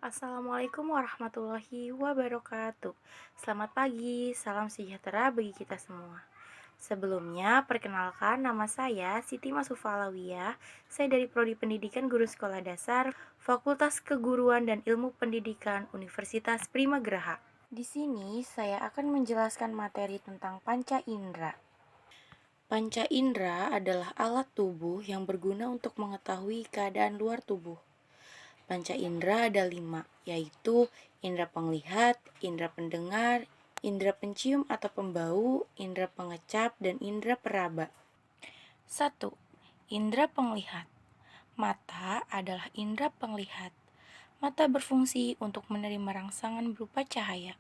Assalamualaikum warahmatullahi wabarakatuh. Selamat pagi, salam sejahtera bagi kita semua. Sebelumnya, perkenalkan nama saya Siti Masufa Alawiyah. Saya dari Prodi Pendidikan Guru Sekolah Dasar, Fakultas Keguruan dan Ilmu Pendidikan Universitas Primagraha. Di sini saya akan menjelaskan materi tentang panca indera. Panca indera adalah alat tubuh yang berguna untuk mengetahui keadaan luar tubuh. Panca indera ada 5, yaitu indera penglihat, indera pendengar, indera pencium atau pembau, indera pengecap, dan indera peraba. 1. Indera penglihat. Mata adalah indera penglihat. Mata berfungsi untuk menerima rangsangan berupa cahaya.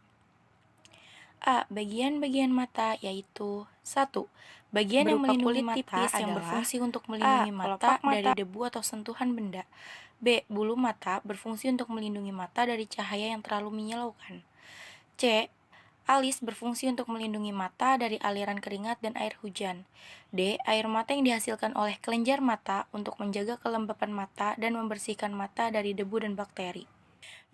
A. Bagian-bagian mata yaitu 1. Bagian yang melindungi mata tipis yang berfungsi untuk melindungi mata dari debu atau sentuhan benda. B. Bulu mata berfungsi untuk melindungi mata dari cahaya yang terlalu menyilaukan. C. Alis berfungsi untuk melindungi mata dari aliran keringat dan air hujan. D. Air mata yang dihasilkan oleh kelenjar mata untuk menjaga kelembapan mata dan membersihkan mata dari debu dan bakteri.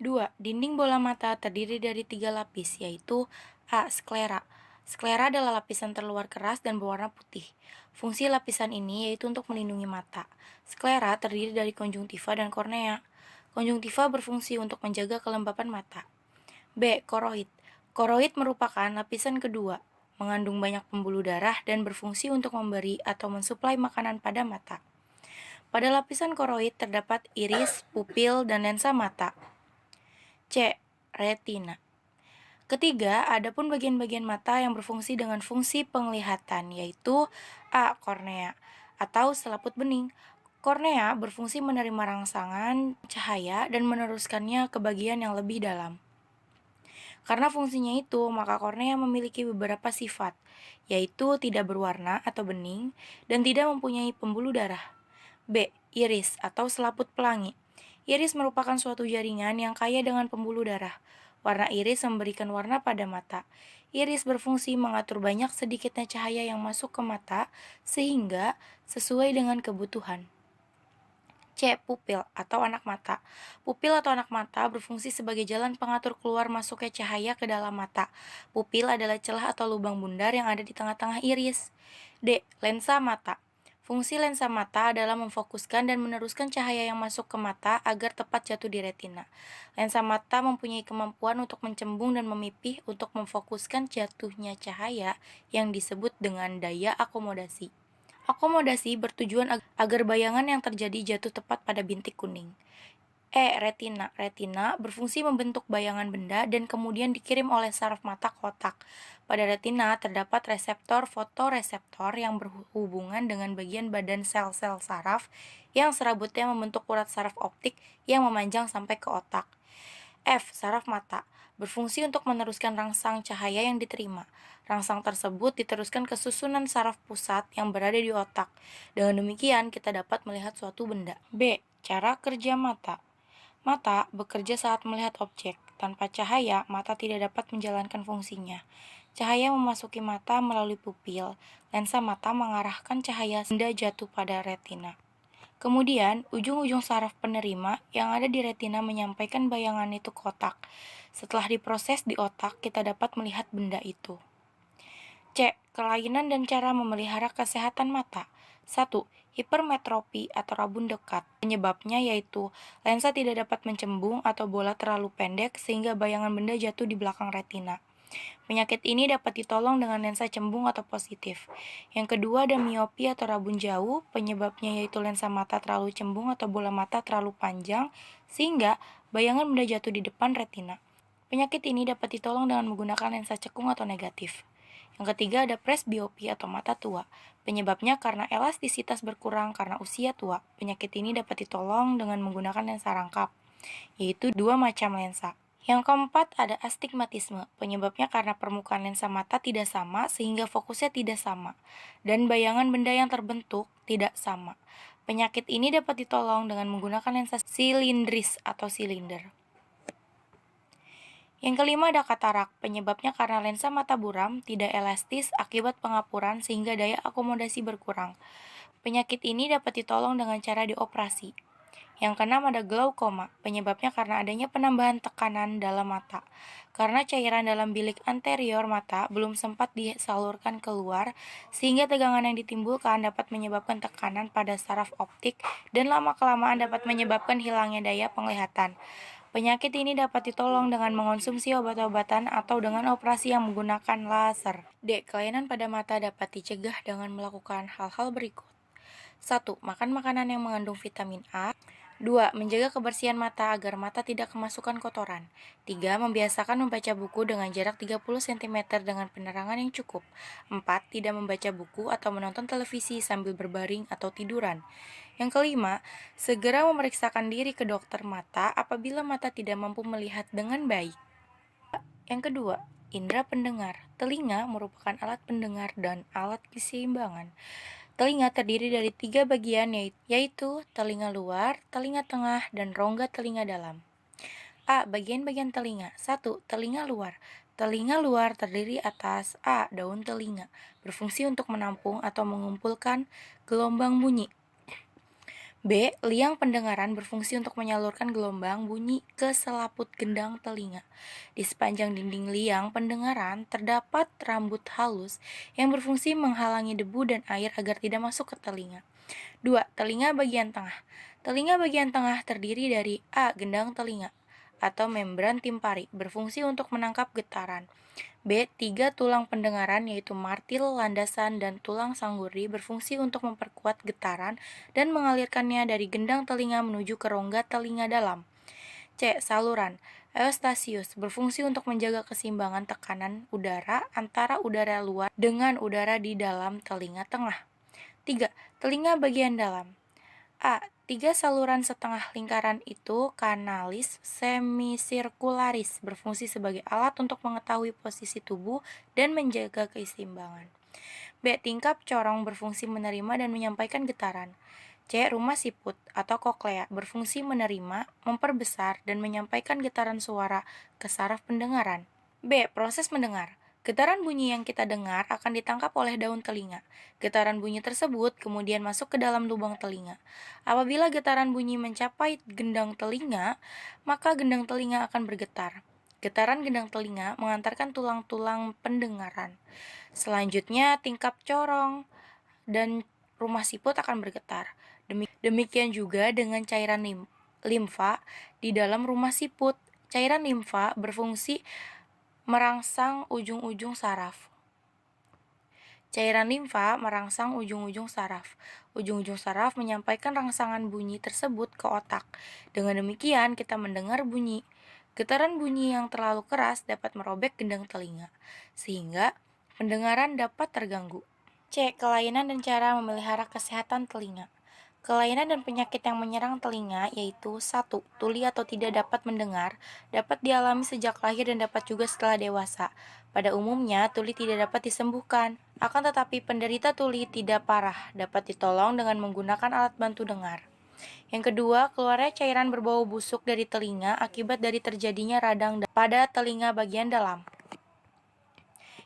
2. Dinding bola mata terdiri dari 3 lapis, yaitu A. Sklera. Sklera adalah lapisan terluar keras dan berwarna putih. Fungsi lapisan ini yaitu untuk melindungi mata. Sklera terdiri dari konjungtiva dan kornea. Konjungtiva berfungsi untuk menjaga kelembapan mata. B. Koroid. Koroid merupakan lapisan kedua, mengandung banyak pembuluh darah dan berfungsi untuk memberi atau mensuplai makanan pada mata. Pada lapisan koroid terdapat iris, pupil, dan lensa mata. C. Retina. Ketiga, adapun bagian-bagian mata yang berfungsi dengan fungsi penglihatan, yaitu A. Kornea atau selaput bening. Kornea berfungsi menerima rangsangan cahaya dan meneruskannya ke bagian yang lebih dalam. Karena fungsinya itu, maka kornea memiliki beberapa sifat, yaitu tidak berwarna atau bening dan tidak mempunyai pembuluh darah. B. Iris atau selaput pelangi. Iris merupakan suatu jaringan yang kaya dengan pembuluh darah. Warna iris memberikan warna pada mata. Iris berfungsi mengatur banyak sedikitnya cahaya yang masuk ke mata sehingga sesuai dengan kebutuhan. C. Pupil atau anak mata. Pupil atau anak mata berfungsi sebagai jalan pengatur keluar masuknya cahaya ke dalam mata. Pupil adalah celah atau lubang bundar yang ada di tengah-tengah iris. D. Lensa mata. Fungsi lensa mata adalah memfokuskan dan meneruskan cahaya yang masuk ke mata agar tepat jatuh di retina. Lensa mata mempunyai kemampuan untuk mencembung dan memipih untuk memfokuskan jatuhnya cahaya yang disebut dengan daya akomodasi. Akomodasi bertujuan agar bayangan yang terjadi jatuh tepat pada bintik kuning. E. Retina. Retina berfungsi membentuk bayangan benda dan kemudian dikirim oleh saraf mata ke otak. Pada retina terdapat reseptor fotoreseptor yang berhubungan dengan bagian badan sel-sel saraf yang serabutnya membentuk urat saraf optik yang memanjang sampai ke otak. F. Saraf mata berfungsi untuk meneruskan rangsang cahaya yang diterima. Rangsang tersebut diteruskan ke susunan saraf pusat yang berada di otak. Dengan demikian, kita dapat melihat suatu benda. B. Cara kerja mata. Mata bekerja saat melihat objek. Tanpa cahaya, mata tidak dapat menjalankan fungsinya. Cahaya memasuki mata melalui pupil. Lensa mata mengarahkan cahaya benda jatuh pada retina. Kemudian, ujung-ujung saraf penerima yang ada di retina menyampaikan bayangan itu ke otak. Setelah diproses di otak, kita dapat melihat benda itu. C. Kelainan dan cara memelihara kesehatan mata. 1. Hipermetropi atau rabun dekat. Penyebabnya yaitu lensa tidak dapat mencembung atau bola terlalu pendek sehingga bayangan benda jatuh di belakang retina. Penyakit ini dapat ditolong dengan lensa cembung atau positif. Yang kedua ada miopi atau rabun jauh. Penyebabnya yaitu lensa mata terlalu cembung atau bola mata terlalu panjang sehingga bayangan benda jatuh di depan retina. Penyakit ini dapat ditolong dengan menggunakan lensa cekung atau negatif. Yang ketiga ada presbiopi atau mata tua. Penyebabnya karena elastisitas berkurang karena usia tua. Penyakit ini dapat ditolong dengan menggunakan lensa rangkap, yaitu 2 macam lensa. Yang keempat ada astigmatisme. Penyebabnya karena permukaan lensa mata tidak sama sehingga fokusnya tidak sama dan bayangan benda yang terbentuk tidak sama. Penyakit ini dapat ditolong dengan menggunakan lensa silindris atau silinder. Yang kelima ada katarak. Penyebabnya karena lensa mata buram tidak elastis akibat pengapuran sehingga daya akomodasi berkurang. Penyakit ini dapat ditolong dengan cara dioperasi. Yang keenam ada glaukoma, penyebabnya karena adanya penambahan tekanan dalam mata. Karena cairan dalam bilik anterior mata belum sempat disalurkan keluar, sehingga tegangan yang ditimbulkan dapat menyebabkan tekanan pada saraf optik dan lama-kelamaan dapat menyebabkan hilangnya daya penglihatan. Penyakit ini dapat ditolong dengan mengonsumsi obat-obatan atau dengan operasi yang menggunakan laser. D. Kelainan pada mata dapat dicegah dengan melakukan hal-hal berikut. 1. Makan makanan yang mengandung vitamin A. 2. Menjaga kebersihan mata agar mata tidak kemasukan kotoran. 3. Membiasakan membaca buku dengan jarak 30 cm dengan penerangan yang cukup. 4. Tidak membaca buku atau menonton televisi sambil berbaring atau tiduran. Yang kelima, segera memeriksakan diri ke dokter mata apabila mata tidak mampu melihat dengan baik. Yang kedua, indera pendengar. Telinga merupakan alat pendengar dan alat keseimbangan. Telinga terdiri dari 3 bagian yaitu telinga luar, telinga tengah, dan rongga telinga dalam. A. Bagian-bagian telinga. 1. Telinga luar. Telinga luar terdiri atas A. Daun telinga, berfungsi untuk menampung atau mengumpulkan gelombang bunyi. B. Liang pendengaran berfungsi untuk menyalurkan gelombang bunyi ke selaput gendang telinga. Di sepanjang dinding liang pendengaran terdapat rambut halus yang berfungsi menghalangi debu dan air agar tidak masuk ke telinga. 2. Telinga bagian tengah. Telinga bagian tengah terdiri dari A. Gendang telinga atau membran timpari, berfungsi untuk menangkap getaran. B. 3 tulang pendengaran yaitu martil, landasan, dan tulang sanggurdi berfungsi untuk memperkuat getaran dan mengalirkannya dari gendang telinga menuju ke rongga telinga dalam. C. Saluran Eustasius berfungsi untuk menjaga keseimbangan tekanan udara antara udara luar dengan udara di dalam telinga tengah. 3. Telinga bagian dalam. A. 3 saluran setengah lingkaran itu kanalis semisirkularis berfungsi sebagai alat untuk mengetahui posisi tubuh dan menjaga keseimbangan. B. Tingkap corong berfungsi menerima dan menyampaikan getaran. C. Rumah siput atau koklea berfungsi menerima, memperbesar, dan menyampaikan getaran suara ke saraf pendengaran. B. Proses mendengar. Getaran bunyi yang kita dengar akan ditangkap oleh daun telinga. Getaran bunyi tersebut kemudian masuk ke dalam lubang telinga. Apabila getaran bunyi mencapai gendang telinga, maka gendang telinga akan bergetar. Getaran gendang telinga mengantarkan tulang-tulang pendengaran. Selanjutnya, tingkap corong dan rumah siput akan bergetar. Demikian juga dengan cairan limfa di dalam rumah siput. Cairan limfa berfungsi merangsang ujung-ujung saraf. Cairan limfa merangsang ujung-ujung saraf. Ujung-ujung saraf menyampaikan rangsangan bunyi tersebut ke otak. Dengan demikian, kita mendengar bunyi. Getaran bunyi yang terlalu keras dapat merobek gendang telinga, sehingga pendengaran dapat terganggu. C. Kelainan dan cara memelihara kesehatan telinga. Kelainan dan penyakit yang menyerang telinga yaitu 1. Tuli atau tidak dapat mendengar dapat dialami sejak lahir dan dapat juga setelah dewasa. Pada umumnya, tuli tidak dapat disembuhkan. Akan tetapi penderita tuli tidak parah dapat ditolong dengan menggunakan alat bantu dengar. Yang kedua, keluarnya cairan berbau busuk dari telinga akibat dari terjadinya radang pada telinga bagian dalam.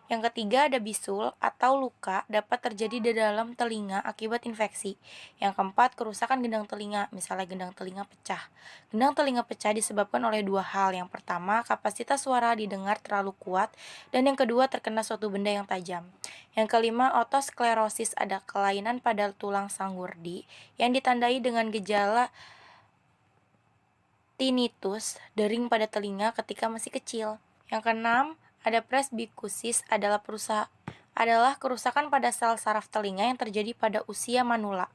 Yang ketiga ada bisul atau luka dapat terjadi di dalam telinga akibat infeksi. Yang keempat, kerusakan gendang telinga, misalnya gendang telinga pecah. Gendang telinga pecah disebabkan oleh dua hal. Yang pertama, kapasitas suara didengar terlalu kuat, dan yang kedua, terkena suatu benda yang tajam. Yang kelima, otosklerosis, ada kelainan pada tulang sanggurdi yang ditandai dengan gejala tinnitus, dering pada telinga ketika masih kecil. Yang keenam, ada presbikusis adalah kerusakan pada sel saraf telinga yang terjadi pada usia manula.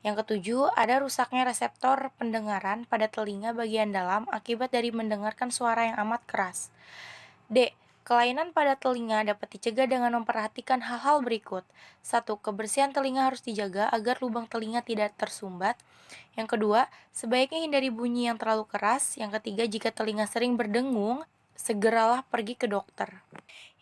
Yang ketujuh, ada rusaknya reseptor pendengaran pada telinga bagian dalam akibat dari mendengarkan suara yang amat keras. D. Kelainan pada telinga dapat dicegah dengan memperhatikan hal-hal berikut. 1. Kebersihan telinga harus dijaga agar lubang telinga tidak tersumbat. Yang kedua, sebaiknya hindari bunyi yang terlalu keras. Yang ketiga, jika telinga sering berdengung, segeralah pergi ke dokter.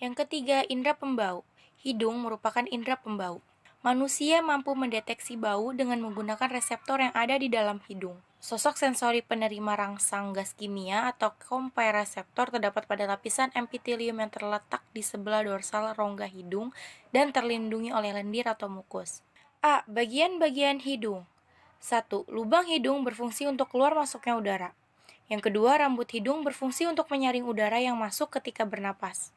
Yang ketiga, indera pembau. Hidung merupakan indera pembau. Manusia mampu mendeteksi bau dengan menggunakan reseptor yang ada di dalam hidung. Sosok sensori penerima rangsang gas kimia atau kompreseptor terdapat pada lapisan epitelium yang terletak di sebelah dorsal rongga hidung dan terlindungi oleh lendir atau mukus. A. Bagian-bagian hidung. 1. Lubang hidung berfungsi untuk keluar masuknya udara. Yang kedua, rambut hidung berfungsi untuk menyaring udara yang masuk ketika bernapas.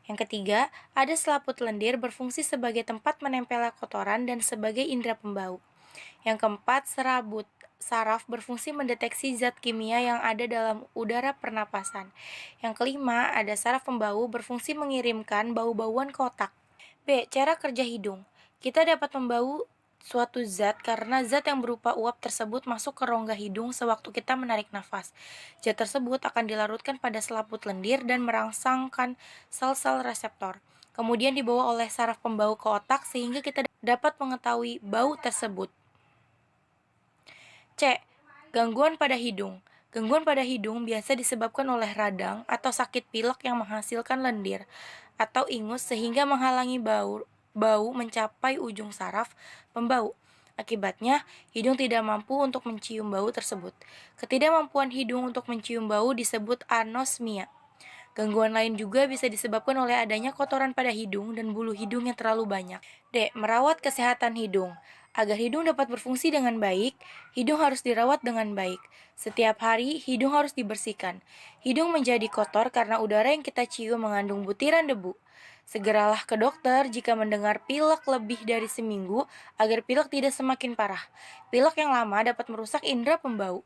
Yang ketiga, ada selaput lendir berfungsi sebagai tempat menempelnya kotoran dan sebagai indera pembau. Yang keempat, saraf berfungsi mendeteksi zat kimia yang ada dalam udara pernapasan. Yang kelima, ada saraf pembau berfungsi mengirimkan bau-bauan ke otak. B. Cara kerja hidung. Kita dapat membau suatu zat karena zat yang berupa uap tersebut masuk ke rongga hidung sewaktu kita menarik nafas. Zat tersebut akan dilarutkan pada selaput lendir dan merangsangkan sel-sel reseptor. Kemudian dibawa oleh saraf pembau ke otak sehingga kita dapat mengetahui bau tersebut. C. Gangguan pada hidung. Gangguan pada hidung biasa disebabkan oleh radang atau sakit pilek yang menghasilkan lendir atau ingus sehingga menghalangi bau mencapai ujung saraf pembau. Akibatnya, hidung tidak mampu untuk mencium bau tersebut. Ketidakmampuan hidung untuk mencium bau disebut anosmia. Gangguan lain juga bisa disebabkan oleh adanya kotoran pada hidung dan bulu hidung yang terlalu banyak. D. Merawat kesehatan hidung. Agar hidung dapat berfungsi dengan baik, hidung harus dirawat dengan baik. Setiap hari, hidung harus dibersihkan. Hidung menjadi kotor karena udara yang kita cium mengandung butiran debu. Segeralah ke dokter jika mendengar pilek lebih dari seminggu agar pilek tidak semakin parah. Pilek yang lama dapat merusak indera pembau.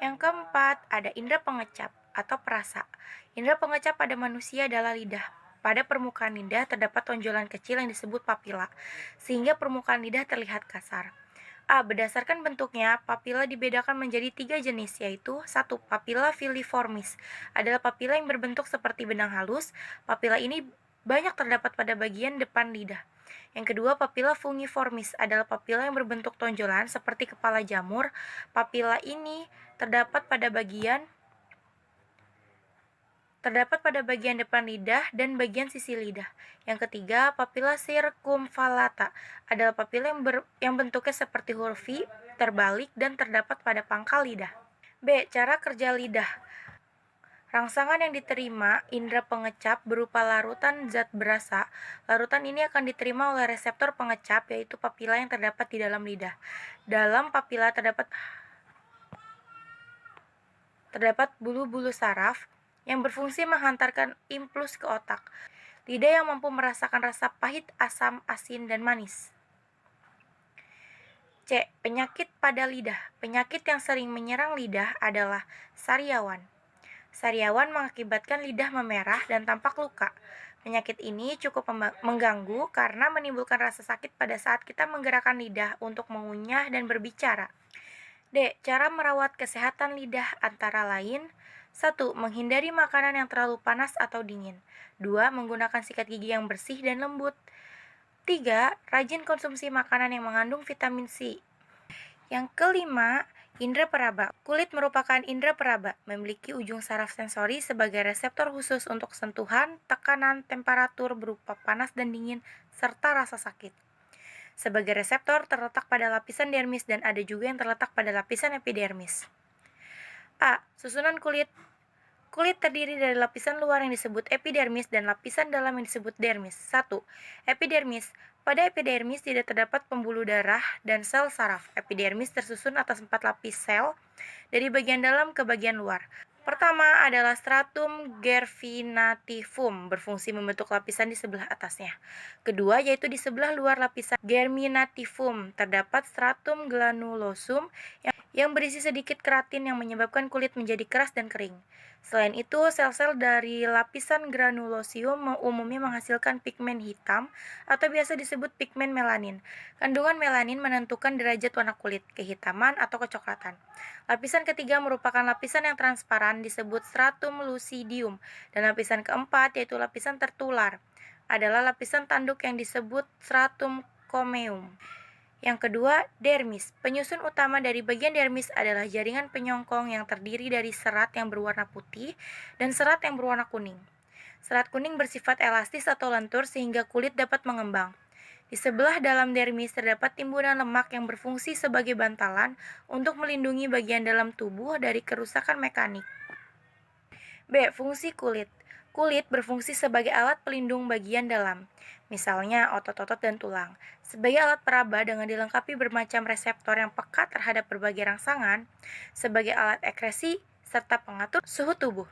Yang keempat, ada indera pengecap atau perasa. Indera pengecap pada manusia adalah lidah. Pada permukaan lidah terdapat tonjolan kecil yang disebut papila, sehingga permukaan lidah terlihat kasar. A. Berdasarkan bentuknya, papila dibedakan menjadi 3 jenis, yaitu 1. Papila filiformis adalah papila yang berbentuk seperti benang halus. Papila ini banyak terdapat pada bagian depan lidah. Yang kedua, papila fungiformis adalah papila yang berbentuk tonjolan seperti kepala jamur. Papila ini terdapat pada bagian depan lidah dan bagian sisi lidah. Yang ketiga, papila sirkumvallata adalah papila yang bentuknya seperti huruf V, terbalik dan terdapat pada pangkal lidah. B. Cara kerja lidah. Rangsangan yang diterima indera pengecap berupa larutan zat berasa. Larutan ini akan diterima oleh reseptor pengecap, yaitu papila yang terdapat di dalam lidah. Dalam papila terdapat bulu-bulu saraf yang berfungsi menghantarkan impuls ke otak. Lidah yang mampu merasakan rasa pahit, asam, asin, dan manis. C. Penyakit pada lidah. Penyakit yang sering menyerang lidah adalah sariawan. Sariawan mengakibatkan lidah memerah dan tampak luka. Penyakit ini cukup mengganggu karena menimbulkan rasa sakit pada saat kita menggerakkan lidah untuk mengunyah dan berbicara. D. Cara merawat kesehatan lidah antara lain: 1. Menghindari makanan yang terlalu panas atau dingin. 2. Menggunakan sikat gigi yang bersih dan lembut. 3. Rajin konsumsi makanan yang mengandung vitamin C. Yang kelima, indera peraba. Kulit merupakan indera peraba, memiliki ujung saraf sensori sebagai reseptor khusus untuk sentuhan, tekanan, temperatur berupa panas dan dingin, serta rasa sakit. Sebagai reseptor terletak pada lapisan dermis dan ada juga yang terletak pada lapisan epidermis. A. Susunan kulit. Kulit terdiri dari lapisan luar yang disebut epidermis dan lapisan dalam yang disebut dermis. 1. Epidermis. Pada epidermis tidak terdapat pembuluh darah dan sel saraf. Epidermis tersusun atas 4 lapis sel dari bagian dalam ke bagian luar. Pertama adalah stratum germinativum, berfungsi membentuk lapisan di sebelah atasnya. Kedua yaitu di sebelah luar lapisan germinativum terdapat stratum granulosum yang berisi sedikit keratin yang menyebabkan kulit menjadi keras dan kering. Selain itu, sel-sel dari lapisan granulosium umumnya menghasilkan pigmen hitam atau biasa disebut pigmen melanin. Kandungan melanin menentukan derajat warna kulit, kehitaman atau kecoklatan. Lapisan ketiga merupakan lapisan yang transparan disebut stratum lucidium, dan lapisan keempat yaitu lapisan tertular adalah lapisan tanduk yang disebut stratum corneum. Yang kedua, dermis. Penyusun utama dari bagian dermis adalah jaringan penyongkong yang terdiri dari serat yang berwarna putih dan serat yang berwarna kuning. Serat kuning bersifat elastis atau lentur sehingga kulit dapat mengembang. Di sebelah dalam dermis terdapat timbunan lemak yang berfungsi sebagai bantalan untuk melindungi bagian dalam tubuh dari kerusakan mekanik. B. Fungsi kulit. Kulit berfungsi sebagai alat pelindung bagian dalam, misalnya otot-otot dan tulang. Sebagai alat peraba dengan dilengkapi bermacam reseptor yang peka terhadap berbagai rangsangan, sebagai alat ekresi, serta pengatur suhu tubuh.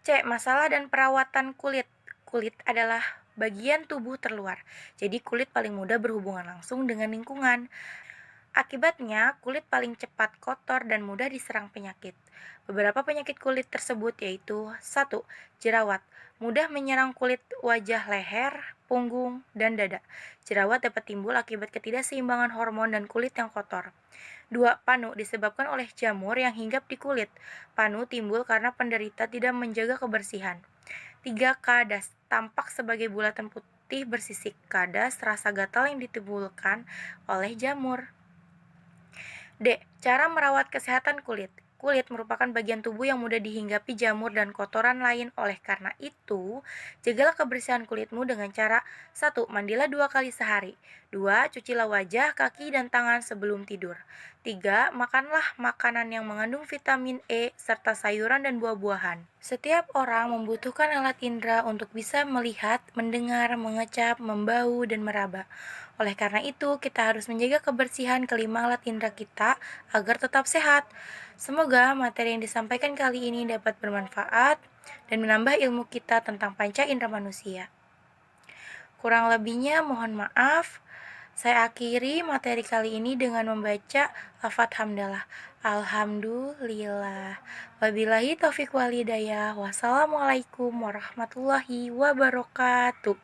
C. Masalah dan perawatan kulit. Kulit adalah bagian tubuh terluar, jadi kulit paling mudah berhubungan langsung dengan lingkungan. Akibatnya, kulit paling cepat kotor dan mudah diserang penyakit. Beberapa penyakit kulit tersebut yaitu 1. Jerawat. Mudah menyerang kulit wajah leher, punggung, dan dada. Jerawat dapat timbul akibat ketidakseimbangan hormon dan kulit yang kotor. 2. Panu disebabkan oleh jamur yang hinggap di kulit. Panu timbul karena penderita tidak menjaga kebersihan. 3. Kadas tampak sebagai bulatan putih bersisik. Kadas rasa gatal yang ditimbulkan oleh jamur. D. Cara merawat kesehatan kulit. Kulit merupakan bagian tubuh yang mudah dihinggapi jamur dan kotoran lain. Oleh karena itu, jagalah kebersihan kulitmu dengan cara 1. Mandilah 2 kali sehari. 2. Cucilah wajah, kaki, dan tangan sebelum tidur. 3. Makanlah makanan yang mengandung vitamin E serta sayuran dan buah-buahan. Setiap orang membutuhkan alat indera untuk bisa melihat, mendengar, mengecap, membau, dan meraba. Oleh karena itu, kita harus menjaga kebersihan kelima alat indera kita agar tetap sehat. Semoga materi yang disampaikan kali ini dapat bermanfaat dan menambah ilmu kita tentang panca indera manusia. Kurang lebihnya mohon maaf. Saya akhiri materi kali ini dengan membaca lafadz hamdalah. Alhamdulillah. Wabillahi taufiq walhidayah. Wassalamualaikum warahmatullahi wabarakatuh.